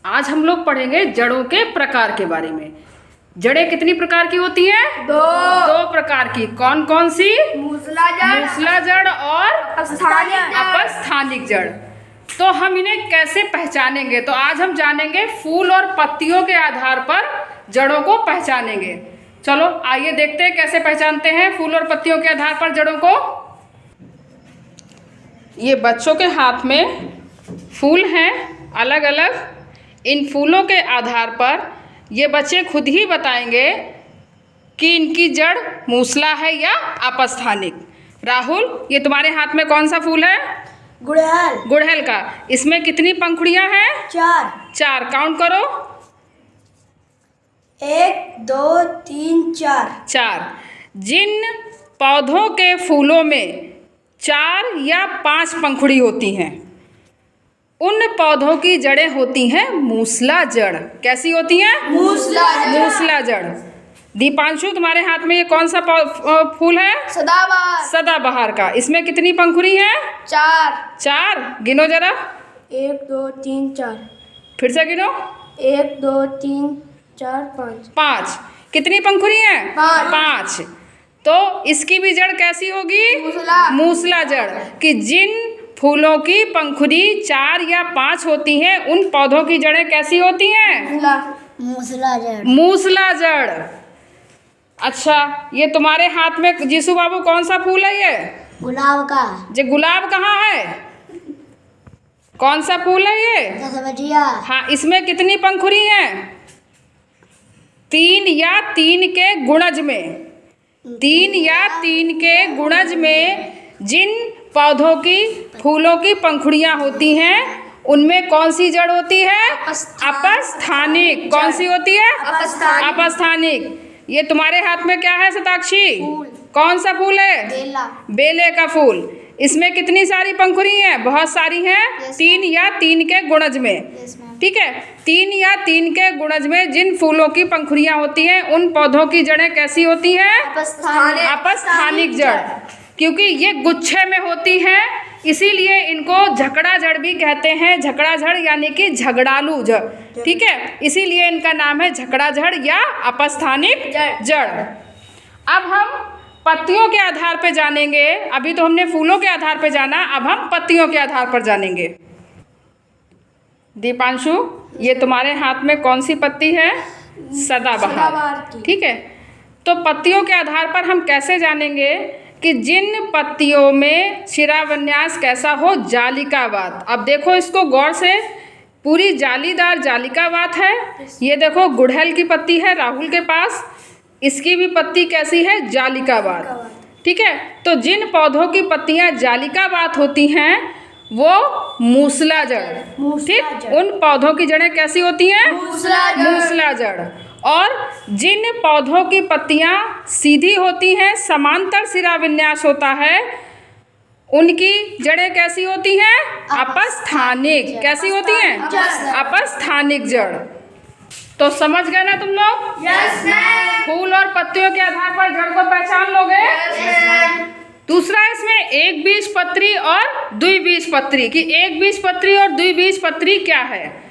आज हम लोग पढ़ेंगे जड़ों के प्रकार के बारे में। जड़ें कितनी प्रकार की होती हैं? दो प्रकार की। कौन कौन सी? मूसला जड़ और अपस्थानिक जड़। तो हम इन्हें कैसे पहचानेंगे? तो आज हम जानेंगे फूल और पत्तियों के आधार पर जड़ों को पहचानेंगे। चलो आइए देखते हैं कैसे पहचानते हैं फूल और पत्तियों के आधार पर जड़ों को। ये बच्चों के हाथ में फूल हैं अलग अलग। इन फूलों के आधार पर ये बच्चे खुद ही बताएंगे कि इनकी जड़ मूसला है या अपस्थानिक। राहुल, ये तुम्हारे हाथ में कौन सा फूल है? गुड़हल का। इसमें कितनी पंखुड़ियां हैं? चार। काउंट करो। 1 2 3 4। जिन पौधों के फूलों में 4 या 5 पंखुड़ी होती हैं उन पौधों की जड़ें होती हैं मूसला जड़। कैसी होती हैं? मूसला जड़। दीपांशु, तुम्हारे हाथ में ये कौन सा फूल है? सदाबहार का। इसमें कितनी पंखुड़ी हैं? 4। गिनो जरा। 1 2 3 4। फिर से गिनो। 1 2 3 4 5। कितनी पंखुड़ी हैं? 5। तो इसकी भी जड़ कैसी होगी? मूसला जड़। कि जिन फूलों की पंखुड़ी 4 या 5 होती हैं उन पौधों की जड़ें कैसी होती हैं? मूसला जड़। अच्छा, ये तुम्हारे हाथ में जीसू बाबू कौन सा फूल है? ये गुलाब का। जे गुलाब कहाँ है? कौन सा फूल है ये? हाँ, इसमें कितनी पंखुड़ी हैं? 3 या 3 के गुणज में। 3 या 3 के गुणज में जिन पौधों की फूलों की पंखुड़ियां होती हैं उनमें कौन सी जड़ होती है? अपस्थानिक। कौन सी होती है? अपस्थानिक। ये तुम्हारे हाथ में क्या है शताक्षी? कौन सा फूल है? बेले का फूल। इसमें कितनी सारी पंखुड़ी हैं? बहुत सारी हैं। 3 या 3 के गुणज में। ठीक है। 3 या 3 के गुणज में जिन फूलों की पंखुड़ियां होती हैं उन पौधों की जड़ें कैसी होती हैं? अपस्थानिक जड़। क्योंकि ये गुच्छे में होती हैं इसीलिए इनको झकड़ा जड़ भी कहते हैं। झकड़ा जड़ यानी कि झगड़ालू जड़। ठीक है, इसीलिए इनका नाम है झकड़ा जड़ या अपस्थानिक जड़। अब हम पत्तियों के आधार पर जानेंगे। अभी तो हमने फूलों के आधार पर जाना, अब हम पत्तियों के आधार पर जानेंगे। दीपांशु, ये तुम्हारे हाथ में कौन सी पत्ती है? सदाबहार। ठीक है। तो पत्तियों के आधार पर हम कैसे जानेंगे कि जिन पत्तियों में शिराविन्यास कैसा हो? जालिकावात। अब देखो इसको गौर से, पूरी जालीदार जालिकावात है। ये देखो गुड़हल की पत्ती है राहुल के पास, इसकी भी पत्ती कैसी है? जालिकावात। ठीक है। तो जिन पौधों की पत्तियां जालिकावात होती हैं वो मूसला जड़। ठीक। उन पौधों की जड़ें कैसी होती हैं? मूसला जड़। और जिन पौधों की पत्तियां सीधी होती हैं, समांतर शिराविन्यास होता है, उनकी जड़ें कैसी होती हैं? अपस्थानिक। कैसी होती हैं? अपस्थानिक जड़। तो समझ गए ना तुम लोग? Yes ma'am. फूल और पत्तियों के आधार पर जड़ को पहचान लोगे? Yes ma'am. दूसरा, इसमें एकबीजपत्री और द्विबीजपत्री। कि एकबीजपत्री और द्विबीजपत्री क्या है?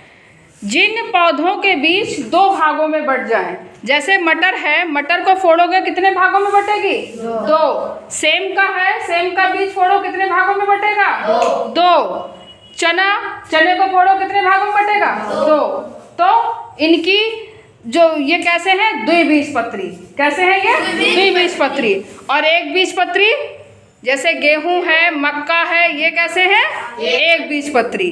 जिन पौधों के बीज 2 भागों में बट जाएं। जैसे मटर है, मटर को फोड़ोगे कितने भागों में बटेगी? 2। सेम का है, सेम का बीज फोड़ो कितने भागों में बटेगा? 2। चने को फोड़ो कितने भागों में बटेगा? 2। तो इनकी जो ये कैसे हैं? द्विबीजपत्री। कैसे हैं ये? द्विबीजपत्री। और एकबीजपत्री, जैसे गेहूं है, मक्का है, ये कैसे हैं? एकबीजपत्री।